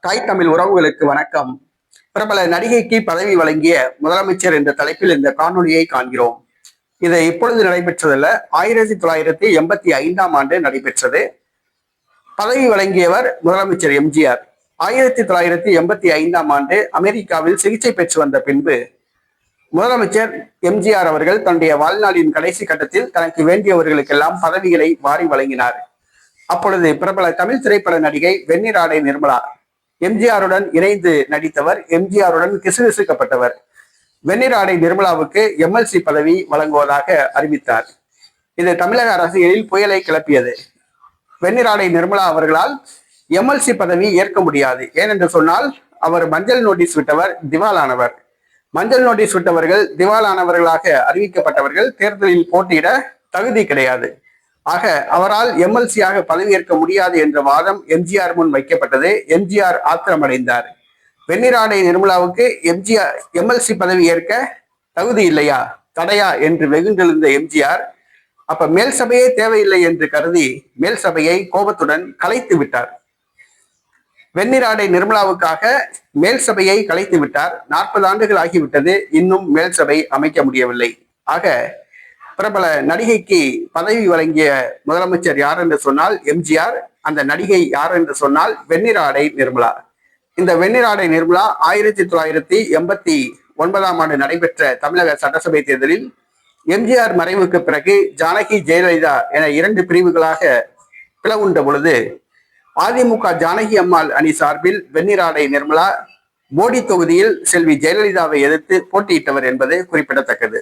தாய் தமிழ் உறவுகளுக்கு வணக்கம். பிரபல நடிகைக்கு பதவி வழங்கிய முதலமைச்சர் என்ற தலைப்பில் இந்த காணொலியை காண்கிறோம். இது இப்பொழுது நடைபெற்றதல்ல, 1985ஆம் ஆண்டு நடைபெற்றது. பதவி வழங்கியவர் முதலமைச்சர் எம்ஜிஆர். 1985ஆம் ஆண்டு அமெரிக்காவில் சிகிச்சை பெற்று வந்த பின்பு முதலமைச்சர் எம்ஜிஆர் அவர்கள் தன்னுடைய வாழ்நாளின் கடைசி கட்டத்தில் தனக்கு வேண்டியவர்களுக்கெல்லாம் பதவிகளை வாரி வழங்கினார். அப்பொழுது பிரபல தமிழ் திரைப்பட நடிகை வெண்ணிராடை நிர்மலா எம்ஜிஆருடன் இணைந்து நடித்தவர், எம்ஜிஆருடன் கிசுகிசுக்கப்பட்டவர். வெண்ணிராடை நிர்மலாவுக்கு எம்எல்சி பதவி வழங்குவதாக அறிவித்தார். இது தமிழக அரசியலில் புயலை கிளப்பியது. வெண்ணிராடை நிர்மலா அவர்களால் எம்எல்சி பதவி ஏற்க முடியாது. ஏனென்று சொன்னால் அவர் மஞ்சள் நோட்டீஸ் விட்டவர், திவாலானவர். மஞ்சள் நோட்டீஸ் விட்டவர்கள் திவாலானவர்களாக அறிவிக்கப்பட்டவர்கள் தேர்தலில் போட்டியிட தகுதி கிடையாது. ஆக அவரால் எம்எல்சியாக பதவியேற்க முடியாது என்ற வாதம் எம்ஜிஆர் முன் வைக்கப்பட்டது. எம்ஜிஆர் ஆத்திரமடைந்தார். வெண்ணிராடை நிர்மலாவுக்கு எம்எல்சி பதவி ஏற்க தகுதி இல்லையா, தடையா என்று வெகுண்டெழுந்த எம்ஜிஆர் அப்ப மேல் சபையே தேவையில்லை என்று கருதி மேல் சபையை கோபத்துடன் கலைத்து விட்டார். வெண்ணிராடை நிர்மலாவுக்காக மேல் சபையை கலைத்து விட்டார். 40 ஆண்டுகள் ஆகிவிட்டது, இன்னும் மேல் சபை அமைக்க முடியவில்லை. ஆக பிரபல நடிகைக்கு பதவி வழங்கிய முதலமைச்சர் யார் என்று சொன்னால் எம்ஜிஆர். அந்த நடிகை யார் என்று சொன்னால் வெண்ணிராடை நிர்மலா. இந்த வெண்ணிராடை நிர்மலா 1989ஆம் ஆண்டு நடைபெற்ற தமிழக சட்டசபை தேர்தலில் எம்ஜிஆர் மறைவுக்கு பிறகு ஜானகி, ஜெயலலிதா என 2 பிரிவுகளாக பிளவுண்ட பொழுது அதிமுக ஜானகி அம்மாள் அணி சார்பில் வெண்ணிராடை நிர்மலா போடி தொகுதியில் செல்வி ஜெயலலிதாவை எதிர்த்து போட்டியிட்டவர் என்பது குறிப்பிடத்தக்கது.